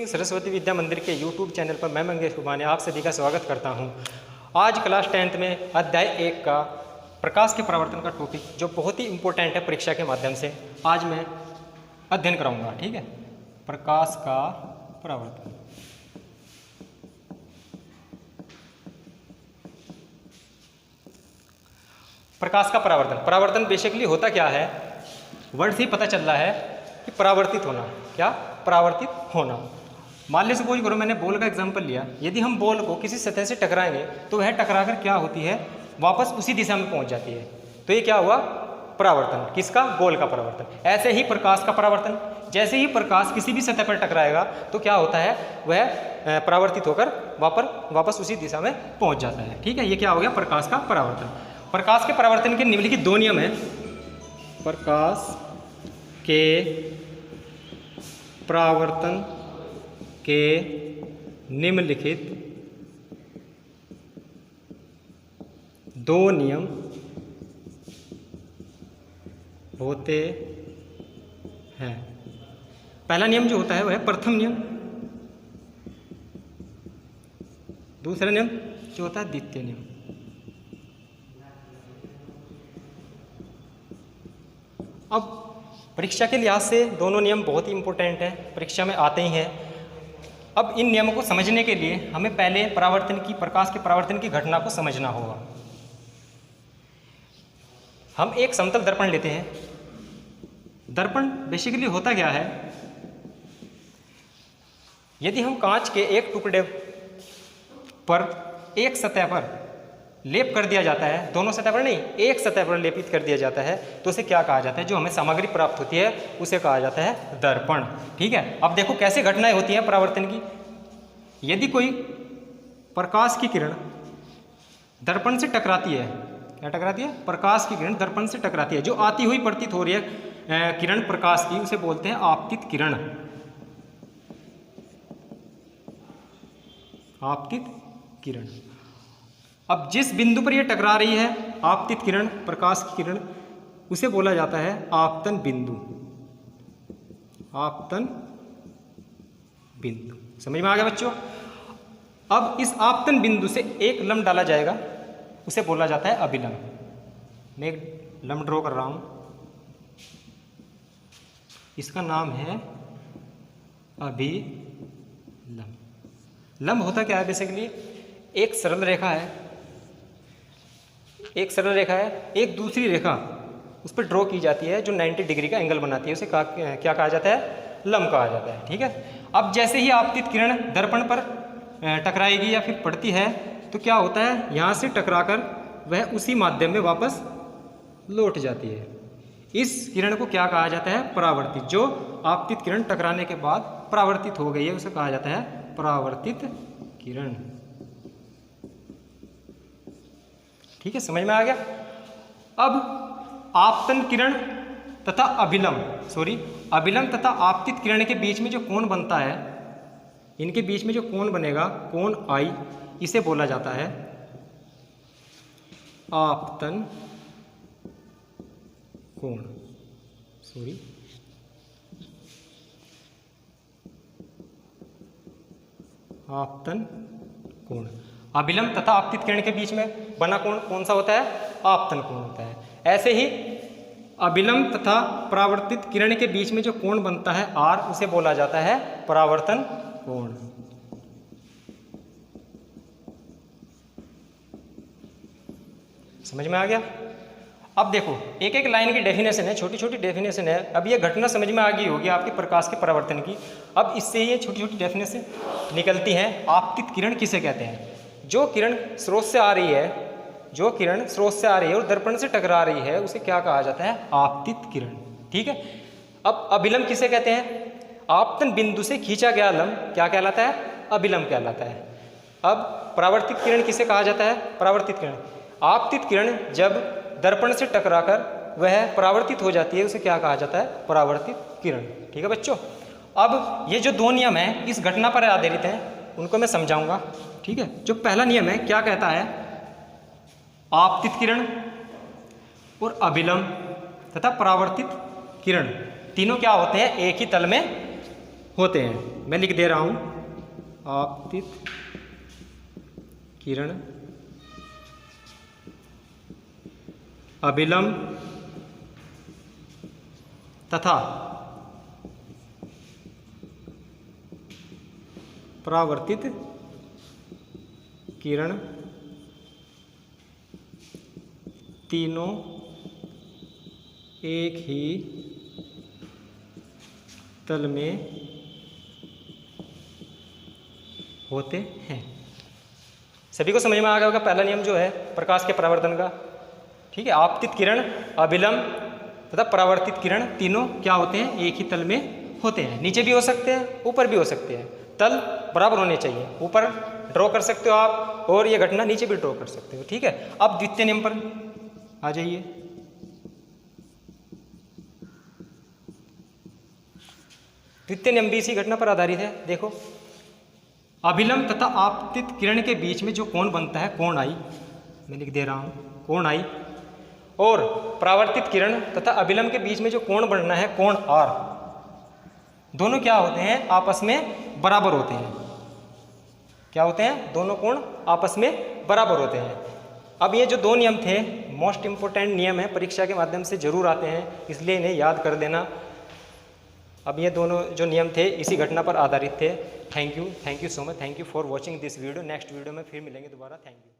सरस्वती विद्या मंदिर के YouTube channel पर मैं मंगेश खुबानी आप सभी का स्वागत करता हूं। आज क्लास 10th में अध्याय 1 का प्रकाश के परावर्तन का टॉपिक जो बहुत ही इम्पोर्टेंट है परीक्षा के माध्यम से आज मैं अध्ययन कराऊंगा। ठीक है, प्रकाश का परावर्तन। प्रकाश का परावर्तन, परावर्तन बेसिकली होता क्या है, वर्ड से ही पता चल रहा है कि परावर्तित होना। क्या? परावर्तित होना। मान लीजिए सपोज करो मैंने बॉल का एग्जांपल लिया। यदि हम बॉल को किसी सतह से टकराएंगे तो वह टकराकर क्या होती है, वापस उसी दिशा में पहुंच जाती है। तो ये क्या हुआ? परावर्तन। किसका? बॉल का परावर्तन। ऐसे ही प्रकाश का परावर्तन, जैसे ही प्रकाश किसी भी सतह पर टकराएगा तो क्या होता है, वह परावर्तित होकर वापस उसी दिशा में पहुंच जाता है। ठीक है, ये क्या हो गया? प्रकाश का परावर्तन। प्रकाश के परावर्तन के निम्नलिखित दो नियम हैं। प्रकाश के परावर्तन के निम्नलिखित दो नियम होते हैं। पहला नियम जो होता है वह है प्रथम नियम, दूसरा नियम जो होता है द्वितीय नियम। अब परीक्षा के लिहाज से दोनों नियम बहुत ही इंपॉर्टेंट हैं, परीक्षा में आते ही हैं। अब इन नियमों को समझने के लिए हमें पहले प्रकाश के परावर्तन की घटना को समझना होगा। हम एक समतल दर्पण लेते हैं। दर्पण बेसिकली होता क्या है, यदि हम कांच के एक टुकड़े पर एक सतह पर लेप कर दिया जाता है, दोनों सतह पर नहीं, एक सतह पर लेपित कर दिया जाता है, तो उसे क्या कहा जाता है? जो हमें सामग्री प्राप्त होती है उसे कहा जाता है दर्पण। ठीक है, अब देखो कैसे घटनाएं होती हैं परावर्तन की। यदि कोई प्रकाश की किरण दर्पण से टकराती है, क्या टकराती है? प्रकाश की किरण दर्पण से टकराती है, जो आती हुई प्रतीत हो रही है किरण प्रकाश की, उसे बोलते हैं आपतित किरण। आपतित किरण। अब जिस बिंदु पर यह टकरा रही है आपतित किरण, प्रकाश की किरण, उसे बोला जाता है आपतन बिंदु। आपतन बिंदु। समझ में आ गया बच्चों? अब इस आपतन बिंदु से एक लम्ब डाला जाएगा, उसे बोला जाता है अभिलम्ब। मैं एक लम्ब ड्रॉ कर रहा हूं, इसका नाम है अभिलम्ब। लम्ब होता क्या है? बेसिकली एक सरल रेखा है, एक दूसरी रेखा उस पर ड्रॉ की जाती है जो 90 डिग्री का एंगल बनाती है, उसे क्या कहा जाता है? लम्ब कहा जाता है। ठीक है, अब जैसे ही आपतित किरण दर्पण पर टकराएगी या फिर पड़ती है तो क्या होता है, यहाँ से टकराकर वह उसी माध्यम में वापस लौट जाती है। इस किरण को क्या कहा जाता है? परावर्तित। जो आपतित किरण टकराने के बाद परावर्तित हो गई है उसे कहा जाता है परावर्तित किरण। ठीक है, समझ में आ गया? अब आपतन किरण तथा अभिलम्ब तथा आपतित किरण के बीच में जो कोण बनता है, इनके बीच में जो कोण बनेगा, कोण I, इसे बोला जाता है आपतन कोण। आपतन कोण। अभिलम्ब तथा आपतित किरण के बीच में बना कोण कौन सा होता है? आपतन कोण होता है। ऐसे ही अभिलम्ब तथा परावर्तित किरण के बीच में जो कोण बनता है R, उसे बोला जाता है परावर्तन कोण। समझ में आ गया? अब देखो एक एक लाइन की डेफिनेशन है, छोटी छोटी डेफिनेशन है। अब ये घटना समझ में आ गई होगी आपके प्रकाश के परावर्तन की। अब इससे ये छोटी छोटी डेफिनेशन निकलती हैं। आपतित किरण किसे कहते हैं? जो किरण स्रोत से आ रही है, और दर्पण से टकरा रही है, उसे क्या कहा जाता है? आपतित किरण। ठीक है, अब अभिलम्ब किसे कहते हैं? आपतन बिंदु से खींचा गया लम्ब क्या कहलाता है? अभिलम्ब कहलाता है। अब परावर्तित किरण किसे कहा जाता है? परावर्तित किरण। आपतित किरण जब दर्पण से टकराकर वह परावर्तित हो जाती है, उसे क्या कहा जाता है? परावर्तित किरण। ठीक है बच्चों, अब ये जो दो नियम हैं इस घटना पर आधारित हैं, उनको मैं समझाऊंगा। ठीक है, जो पहला नियम है क्या कहता है? आपतित किरण और अभिलम्ब तथा परावर्तित किरण तीनों क्या होते हैं? एक ही तल में होते हैं। मैं लिख दे रहा हूँ, आपतित किरण अभिलंब तथा परावर्तित किरण तीनों एक ही तल में होते हैं। सभी को समझ में आ गया होगा पहला नियम जो है प्रकाश के परावर्तन का। ठीक है, आपतित किरण, अभिलंब तथा परावर्तित किरण तीनों क्या होते हैं, एक ही तल में होते हैं। नीचे भी हो सकते हैं, ऊपर भी हो सकते हैं, तल बराबर होने चाहिए। ऊपर ड्रॉ कर सकते हो आप और ये घटना नीचे भी ड्रॉ कर सकते हो। ठीक है, अब द्वितीय नियम पर आ जाइए। द्वितीय नियम भी इसी घटना पर आधारित है। देखो, अभिलंब तथा आपतित किरण के बीच में जो कोण बनता है, कोण आई, मैं लिख दे रहा हूँ, कोण आई, और परावर्तित किरण तथा अभिलंब के बीच में जो कोण बनना है, कोण आर, दोनों क्या होते हैं, आपस में बराबर होते हैं। क्या होते हैं, दोनों कोण आपस में बराबर होते हैं। अब ये जो दो नियम थे, मोस्ट इंपोर्टेंट नियम है, परीक्षा के माध्यम से जरूर आते हैं, इसलिए इन्हें याद कर देना। अब ये दोनों जो नियम थे इसी घटना पर आधारित थे। Thank you so much, thank you for watching this video. Next video में फिर मिलेंगे दोबारा। Thank you.